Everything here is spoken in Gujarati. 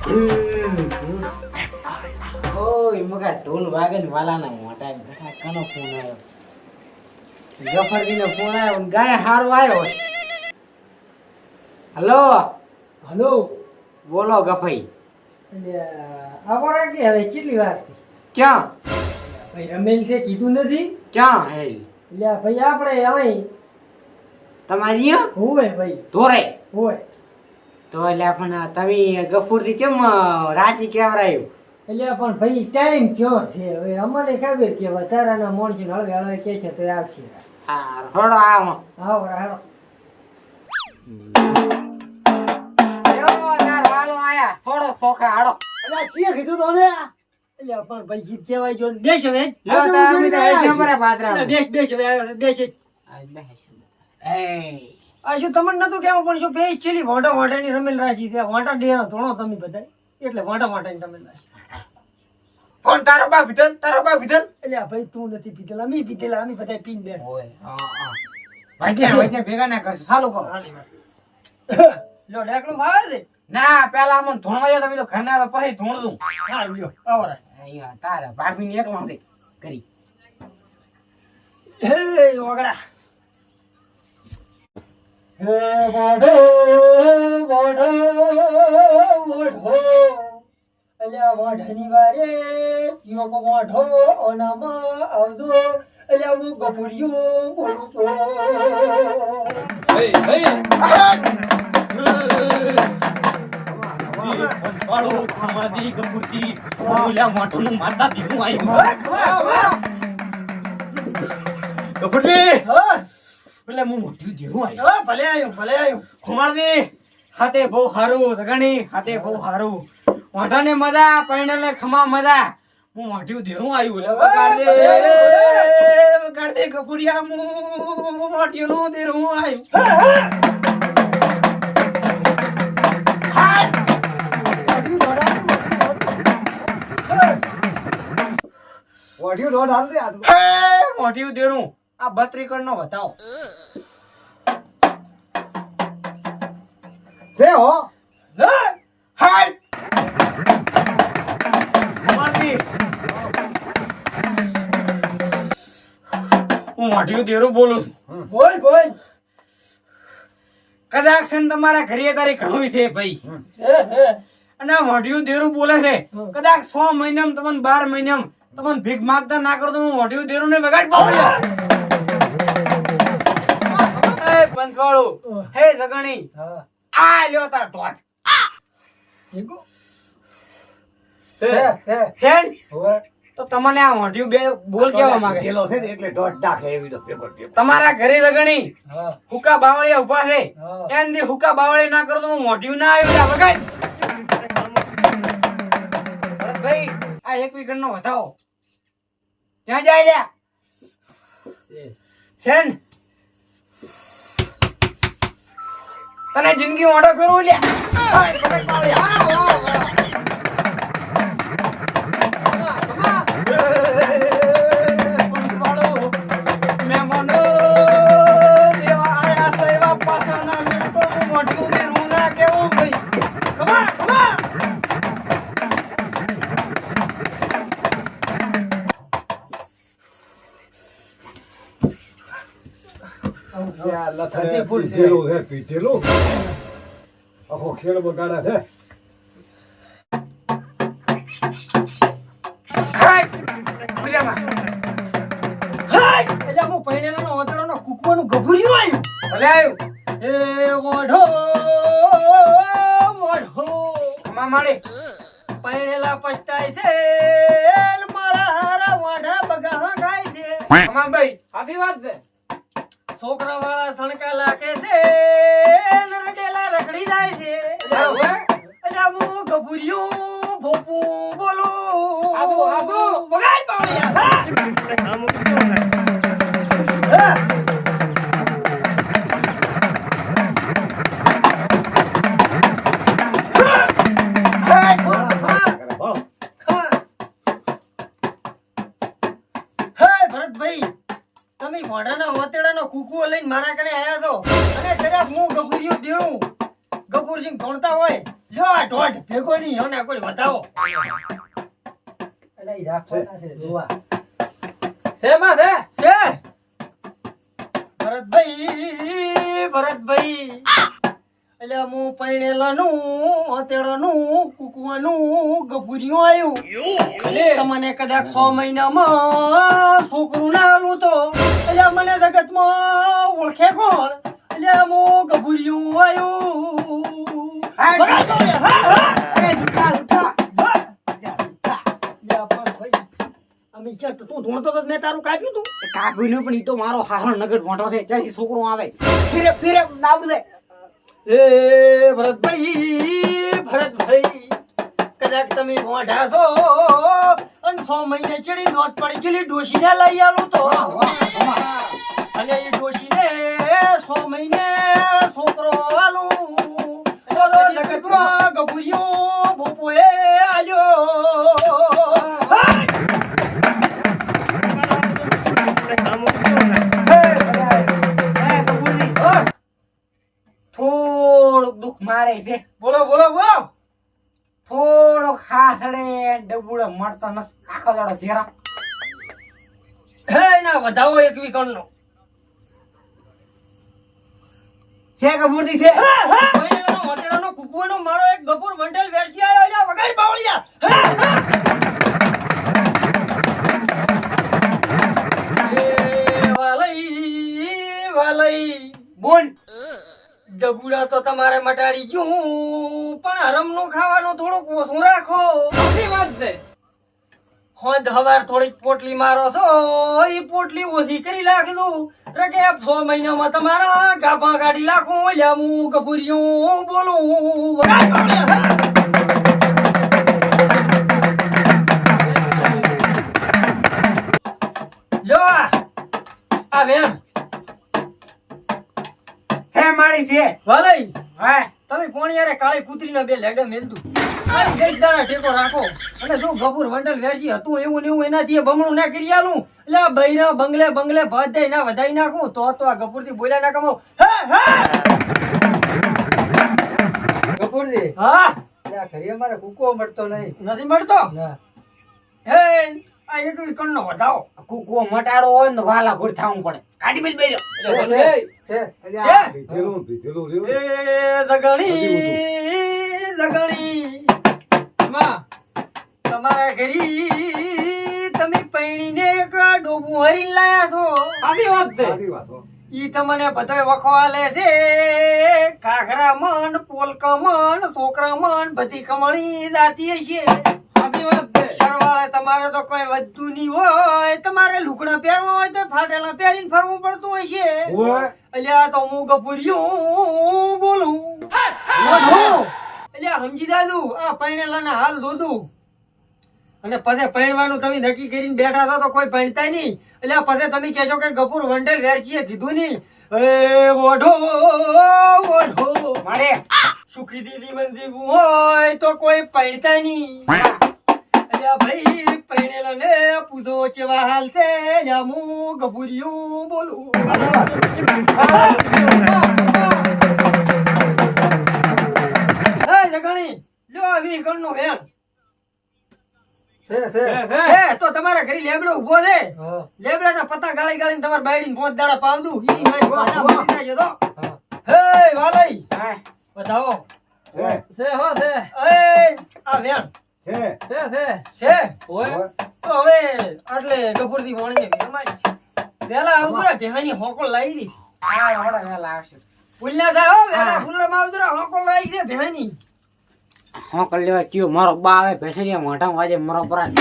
ઓય મગા ઢોલ વાગે ને વાલાના મોટા બેઠા કનો ફોન આવ્યો ગફરજીનો ફોન આવ્યો ને ગાય હારો આવ્યો હલો હલો બોલો ગફઈ આવરા કે હવે કેટલી વાર થઈ ક્યાં ભાઈ રમેલ છે કીધું નથી ક્યાં હે એટલે ભાઈ આપણે અહીં તમારી હોય ભાઈ ધોરે હોય તો એટલે પણ તમે ગફુરથી કેમ રાજી કેવરાયું એટલે પણ ભાઈ ટાઈમ કયો છે હવે અમને ખબર કે વધારાના મોણસી હળવે હળવે કે છે તો આવશે હા હળો આવો આવરા હાલો તાર વાલો આયા થોડો સોખા હાડો અલા ચીએ કીધું તો અમે એટલે પણ ભાઈ ગીત કહેવાય જો બેસ હવે લો તા અમે તો એસમ પર પાત્રા બેસ હવે બેસ આ શું તમને નતું કેવું પણ શું બેસ ચેલી વાંઢા વાંઢાની રમેલ રાશી છે વાંઢા ડેરા ધોણો તમે બધા એટલે વાંઢા વાંઢાની રમેલ રાશી કોણ તારો બા ભીતલ એટલે આ ભાઈ તું નથી પીધેલા અમે પીધેલા અમે બધા પીને બે ઓય વાજને ભેગા ના કરશો ચાલુ કરો લો ડાકણું ભાવે છે ના પેલા અમને ધોણવાયો તમે તો ઘરના તો પછી ધોણ દઉં હા લ્યો આવરા અહીંયા તારા ભાભીની એક વાંધે કરી હે ઓગડા હે વાઢો વાઢો વાઢો અલ્યા વાઢની વારે કયો કો વાઢો ઓનામાં આવજો અલ્યા હું ગફુરિયો બોલું તો વાળો ખમાદી ગપુરતી બોલ્યા મોઢું માતા દીનું આવ્યું ગપુરતી હા એટલે હું મોઢું દીનું આવ્યું હા ભલે આવ્યો ખમાદી હાથે બહુ હારું રગણી હાથે બહુ હારું મોઢાને મજા પૈણને ખમા મજા હું મોઢું દીનું આવ્યું એટલે વગાડ દે ગપુરિયા હું મોઢું દીનું આવ્યું વાઢ્યું દોઢ હાલ દે આ મોઢું દેરું આ 32 નો બતાવો છે હો હાય ખમાદી હું મોઢું દેરું બોલું છું બોલ કદાચ છે ને તમારા ઘરે તારી ઘણું છે ભાઈ અને આ મોઢું દેરું બોલે છે કદાચ 6 મહિનામાં તમને 12 મહિનામાં તમને ભીખ માંગતા ના કરો તો હું મોઢું દેરું ને વગાડ પાઉં એ પંચવાળું હે જગણી આ લ્યો તાર ટોટ છે તો તમને આ મોઢું બે બોલ કેવા માંગે પેલો છે ને એટલે દોઢ નાખે એવી તો પેપર તમારા ઘરે લગણી હુકા બાવળિયા ઉભા છે એનથી હુકા બાવળી ના કરો તો હું મોઢું ના આવ્યું વગાડ ભાઈ આ 1 વીઘણ નો વધાવો ત્યાં જાય લ્યા સેન તને જિંદગી ઓડો કરું લ્યા પીધેલું આખો ખેલ બગાડે છે એટલે હું પૈણેલાનો ઓતડાનો કુકવાનું ગભુર્યું આવ્યું ભલે આવ્યું એ વાઢો ખમા માડે પૈણેલા પછતાય છે મારા હારા વાઢા બગા ગાય છે ખમા ભાઈ સાચી વાત છે છોકરા વાળા સણકા લાગે છે નરડેલા રખડી જાય છે એટલે હું ગભુર્યું ભોપું બોલું બગાડ પાવડિયા ભરતભાઈ તમે મોઢાના ઓતેડાનો કુકુઓ લઈને મારા કને આયા છો અને કદાચ હું ગભુરિયો દેવું ગભુર ગફુરસિંહ ધોળતા હોય લ્યો આ ઢોઢ ભેગો નહીં હોને કોઈ બતાવો એટલે ઈ રાખવાના છે જોવા. શેમાં છે? છે ભરતભાઈ એટલે હું પૈણેલાનું હતેડાનું કુકવાનું ગફુરિયું આવ્યું તમને કદાચ 6 મહિનામાં છોકરું ના આલું તો એટલે મને જગતમાં ઓળખે કોણ એટલે હું ગફુરિયું આવ્યું તું ધૂણતો તો મેં તારું કાપ્યું તું કાપ્યું પણ ઈ તો મારો હારો નગર મોટો છે ત્યાંથી છોકરો આવે ફીરે ફીરે નાબુ દે એ ભરતભાઈ કદાચ તમે મોઢા છો અને 6 મહિને ચડી નોંધ પડી ગયેલી ડોશીને લઈ આલું તો અને એ ડોશીને 6 મહિને છોકરો આલું બોલો જગતમાં ગભુરિયો ભોપોએ આલ્યો થોડુંક દુઃખ મારે છે બોલો બોલો બોલો થોડો ખાસડે ડબુડો મળતો નથી આખો દાડો શેરા હે ના વધાવો એક વીકણનો છે કે મૂર્તિ છે વગેરેનો કુકવાનો મારો એક ગફુર મંડલ વેરસી આવ્યો એટલે વગાડી બાવળિયા વાલઈ બોન ડબુડા તો તમારે મટાડી ગયું પણ હરમનું ખાવાનું થોડુંક ઓછું રાખો સાચી વાત છે. હોદ હવાર થોડીક પોટલી મારો છો ઈ પોટલી ઓછી કરી નાખજો રકે 6 મહિનામાં તમારા ગાભા કાઢી નાખું એટલે હું ગભુરિયું બોલું વગાડ બાવળિયા, હા. લો આ બેન હે મારી છે વાલઈ હા તમે પોણિયારે કાળી કૂતરીના 2 લેડે મેલતું ખાલી 10 દાડા ટેકો રાખો અને જો ગફુર મંડલ વેચી હતું એવું ને એવું એનાથી બમણું ના કરી આલું એટલે આ બૈરા બંગલે ભાત દઈ ના વધાઈ નાખું તો આ ગફુરથી બોલ્યા ના કમાવ હે હે ગફુરજી, હા એટલે આ ઘરે અમારે કૂકો મળતો નહીં. નથી મળતો ના. હે આ એક કણનો વધાવો કુકવો મટાડો હોય ને તો વાલા ભૂર થાવું પડે કાઢી મેલ બેર્યો છે, છે. પીધેલું રહ્યું. એ જગણી એમાં તમારા ઘરી તમે પૈણીને એક ડોબું હરીને લાયા છો સાચી વાત છે. સાચી વાત હો. ઈ તમને બધાય વખવાલે છે કાઘરા મન પોલકા મન છોકરા મન બધી કમણી જાતી હશે સાચી વાત છે. સરવાળે તમારે તો કોઈ વધતું નહીં હોય તમારે લુગડા પહેરવા હોય તો ફાટેલા પહેરીને ફરવું પડતું હશે ઓય. અલ્યા તો હું ગભુરિયું બોલું અલ્યા સમજી દાદુ આ પૈણેલાના હાલ દોધું અને પછી પૈણવાનું તમે નક્કી કરીને બેઠા છો તો કોઈ પૈણતા નહીં એટલે પછી તમે કહેશો કે ગફુર વંડેલ વેરસીએ કીધું નહીં એ ઓઢો મળે સુખી દીદી મંદીવું હોય તો કોઈ પૈણતા નહીં અલ્યા ભાઈ પૈણેલા ને પૂછો ચેવા હાલ છે અલ્યા હું ગફુરિયું બોલું એ જગણી લ્યો આવી ગણનો વેણ છે, છે. છે, છે. છે તો તમારા ઘરે લેબડો ઉભો છે હા, લેબડાના પત્તા ગાળી ગાળીને તમારા બાયડીને 5 દાડા પાવદું ઈ ભાઈ વાના વાહ. મરી જાય તો હા. હે વાલઈ હા બતાવો છે, છે હો છે. એ આ વેણ છે. છે છે. છે ઓય. ઓય. તો હવે આટલે ગફુરથી વણીને રમાય વેલા આવતરા ભેહાની હોકો લાવી રી આ હોડા વેલા આવશે ફૂલના થાય હો વેલા હા. ફૂલડામાં આવતરા હોકો લાવી છે ભેહાની હા કરી લેવા કયો મારો બા આવે ભેસરિયા મોઢામાં વાજે મારો પરાન